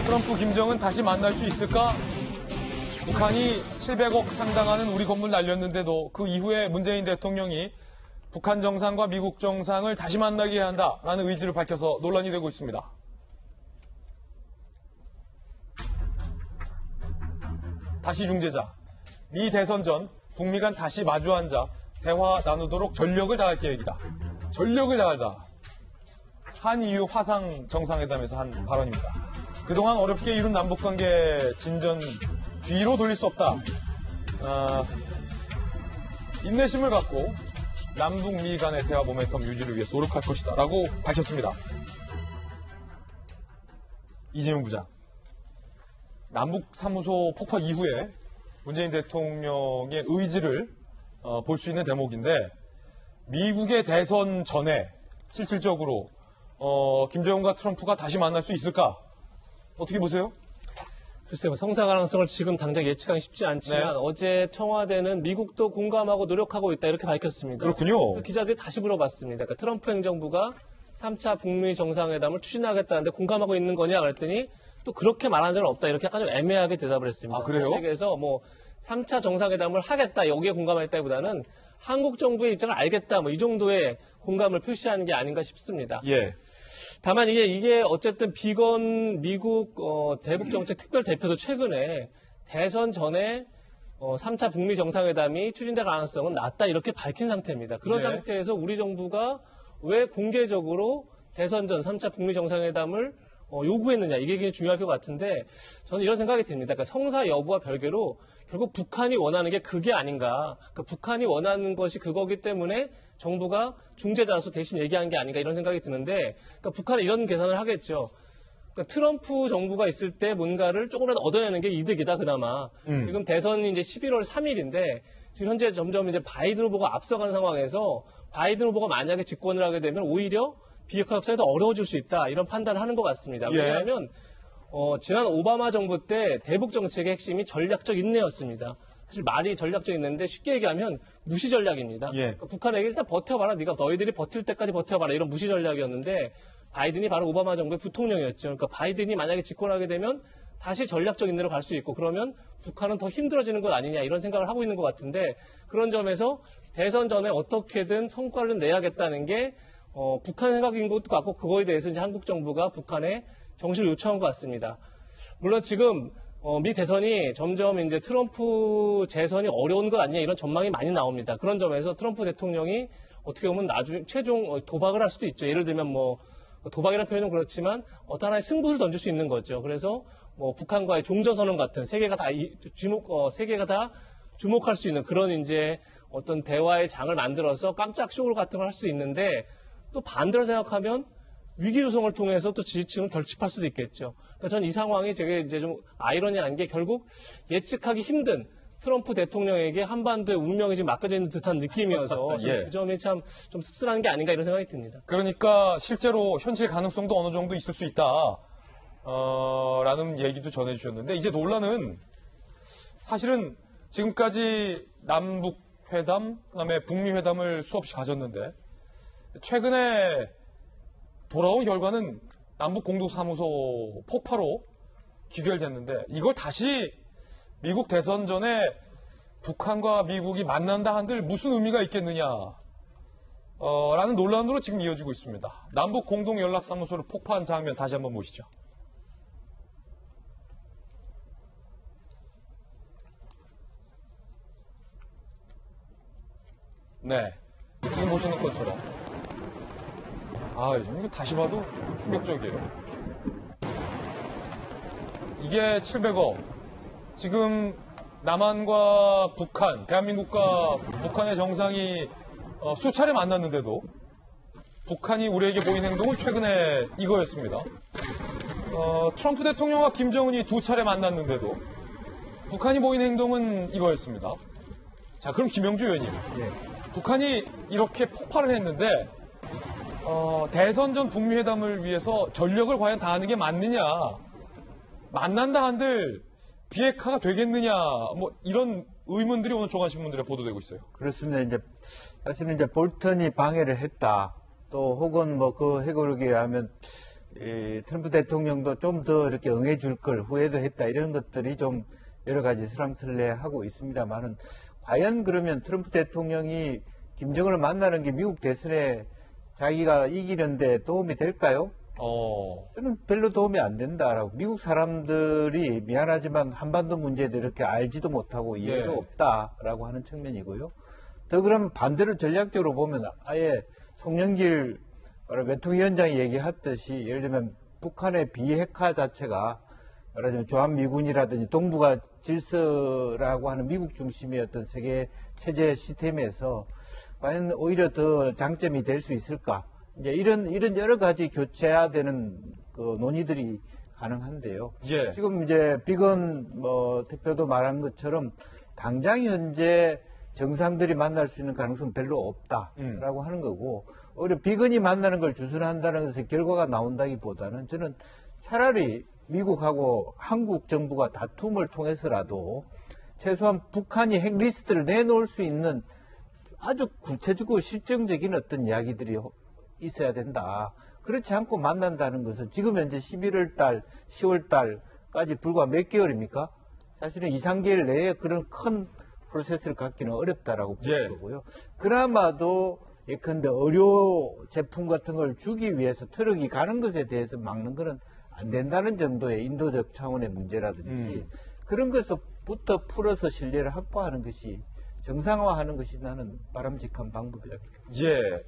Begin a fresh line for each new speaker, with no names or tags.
트럼프, 김정은 다시 만날 수 있을까? 북한이 700억 상당하는 우리 건물 날렸는데도 그 이후에 문재인 대통령이 북한 정상과 미국 정상을 다시 만나게 해야 한다라는 의지를 밝혀서 논란이 되고 있습니다. 다시 중재자, 미 대선 전 북미 간 다시 마주 앉아 대화 나누도록 전력을 다할 계획이다. 전력을 다하다. 한이유 화상 정상회담에서 한 발언입니다. 그동안 어렵게 이룬 남북관계 진전 뒤로 돌릴 수 없다. 인내심을 갖고 남북미 간의 대화 모멘텀 유지를 위해 노력할 것이다. 라고 밝혔습니다. 이재용 부장. 남북사무소 폭파 이후에 문재인 대통령의 의지를 볼 수 있는 대목인데 미국의 대선 전에 실질적으로 김정은과 트럼프가 다시 만날 수 있을까? 어떻게 보세요?
글쎄요, 성사 가능성을 지금 당장 예측하기 쉽지 않지만
네.
어제 청와대는 미국도 공감하고 노력하고 있다 이렇게 밝혔습니다.
그렇군요.
그 기자들이 다시 물어봤습니다. 그러니까 트럼프 행정부가 3차 북미 정상회담을 추진하겠다는데 공감하고 있는 거냐 그랬더니 또 그렇게 말한 적은 없다 이렇게 약간 좀 애매하게 대답을 했습니다.
아, 그래요?
그래서 뭐 3차 정상회담을 하겠다 여기에 공감했다기보다는 한국 정부의 입장을 알겠다 뭐 이 정도의 공감을 표시하는 게 아닌가 싶습니다.
예.
다만 이게 어쨌든 비건 미국 대북정책 특별대표도 최근에 대선 전에 3차 북미 정상회담이 추진될 가능성은 낮다 이렇게 밝힌 상태입니다. 그런
네.
상태에서 우리 정부가 왜 공개적으로 대선 전 3차 북미 정상회담을 요구했느냐 이게 굉장히 중요할 것 같은데 저는 이런 생각이 듭니다. 그러니까 성사 여부와 별개로 결국 북한이 원하는 게 그게 아닌가. 그러니까 북한이 원하는 것이 그거기 때문에 정부가 중재자로서 대신 얘기한 게 아닌가 이런 생각이 드는데 그러니까 북한은 이런 계산을 하겠죠. 그러니까 트럼프 정부가 있을 때 뭔가를 조금이라도 얻어내는 게 이득이다 그나마. 지금 대선이 이제 11월 3일인데 지금 현재 점점 이제 바이든 후보가 앞서가는 상황에서 바이든 후보가 만약에 집권을 하게 되면 오히려 비핵화 협상이 더 어려워질 수 있다 이런 판단을 하는 것 같습니다.
예.
왜냐하면 지난 오바마 정부 때 대북 정책의 핵심이 전략적 인내였습니다. 사실 말이 전략적 인내인데 쉽게 얘기하면 무시 전략입니다.
예.
그러니까 북한에게 일단 버텨봐라. 너희들이 버틸 때까지 버텨봐라. 이런 무시 전략이었는데 바이든이 바로 오바마 정부의 부통령이었죠. 그러니까 바이든이 만약에 집권하게 되면 다시 전략적 인내로 갈 수 있고 그러면 북한은 더 힘들어지는 것 아니냐 이런 생각을 하고 있는 것 같은데 그런 점에서 대선 전에 어떻게든 성과를 내야겠다는 게 북한 생각인 것도 같고 그거에 대해서 이제 한국 정부가 북한에 정신을 요청한 것 같습니다. 물론 지금 미 대선이 점점 이제 트럼프 재선이 어려운 것 아니냐 이런 전망이 많이 나옵니다. 그런 점에서 트럼프 대통령이 어떻게 보면 나중에 최종 도박을 할 수도 있죠. 예를 들면 뭐 도박이라는 표현은 그렇지만 어떤 하나의 승부를 던질 수 있는 거죠. 그래서 뭐 북한과의 종전선언 같은 세계가 다 주목할 수 있는 그런 이제 어떤 대화의 장을 만들어서 깜짝 쇼 같은 걸 할 수도 있는데 또 반대로 생각하면 위기 조성을 통해서 또 지지층을 결집할 수도 있겠죠. 그러니까 저는 이 상황이 되게 이제 좀 아이러니한 게 결국 예측하기 힘든 트럼프 대통령에게 한반도의 운명이 지금 맡겨져 있는 듯한 느낌이어서
예.
그 점이 참 좀 씁쓸한 게 아닌가 이런 생각이 듭니다.
그러니까 실제로 현실 가능성도 어느 정도 있을 수 있다. 라는 얘기도 전해주셨는데 이제 논란은 사실은 지금까지 남북 회담, 그다음에 북미 회담을 수없이 가졌는데 최근에 돌아온 결과는 남북 공동사무소 폭파로 기결됐는데 이걸 다시 미국 대선 전에 북한과 미국이 만난다 한들 무슨 의미가 있겠느냐 라는 논란으로 지금 이어지고 있습니다. 남북 공동연락사무소를 폭파한 장면 다시 한번 보시죠. 네, 지금 보시는 것처럼 이거 다시 봐도 충격적이에요. 이게 700억. 지금 남한과 북한, 대한민국과 북한의 정상이 수차례 만났는데도 북한이 우리에게 보인 행동은 최근에 이거였습니다. 트럼프 대통령과 김정은이 2차례 만났는데도 북한이 보인 행동은 이거였습니다. 자, 그럼 김영주 의원님. 북한이 이렇게 폭발을 했는데 대선 전 북미 회담을 위해서 전력을 과연 다하는 게 맞느냐, 만난다 한들 비핵화가 되겠느냐, 뭐 이런 의문들이 오늘 조간신문들에 보도되고 있어요.
그렇습니다. 이제 사실은 이제 볼턴이 방해를 했다. 또 혹은 뭐 그 해결하기 위하면 트럼프 대통령도 좀 더 이렇게 응해줄 걸 후회도 했다 이런 것들이 좀 여러 가지 설랑설레하고 있습니다만은 과연 그러면 트럼프 대통령이 김정은을 만나는 게 미국 대선에 자기가 이기는데 도움이 될까요? 저는 별로 도움이 안 된다라고. 미국 사람들이 미안하지만 한반도 문제도 이렇게 알지도 못하고 이해도
예.
없다라고 하는 측면이고요. 더 그러면 반대로 전략적으로 보면 아예 송영길 외통위원장이 얘기했듯이 예를 들면 북한의 비핵화 자체가 말하자면 주한미군이라든지 동북아 질서라고 하는 미국 중심의 어떤 세계 체제 시스템에서 과연 오히려 더 장점이 될 수 있을까? 이제 이런 여러 가지 교체해야 되는 그 논의들이 가능한데요.
예.
지금 이제 비건 대표도 말한 것처럼 당장 현재 정상들이 만날 수 있는 가능성은 별로 없다라고 하는 거고 오히려 비건이 만나는 걸 주선한다는 것의 결과가 나온다기보다는 저는 차라리 미국하고 한국 정부가 다툼을 통해서라도 최소한 북한이 핵 리스트를 내놓을 수 있는 아주 구체적이고 실정적인 어떤 이야기들이 있어야 된다. 그렇지 않고 만난다는 것은 지금 현재 11월 달, 10월 달까지 불과 몇 개월입니까? 사실은 2, 3개월 내에 그런 큰 프로세스를 갖기는 어렵다라고
예.
보는 거고요. 그나마도 예컨대 의료 제품 같은 걸 주기 위해서 트럭이 가는 것에 대해서 막는 것은 안 된다는 정도의 인도적 차원의 문제라든지 그런 것부터 풀어서 신뢰를 확보하는 것이 정상화하는 것이 나는 바람직한 방법이라고.
예.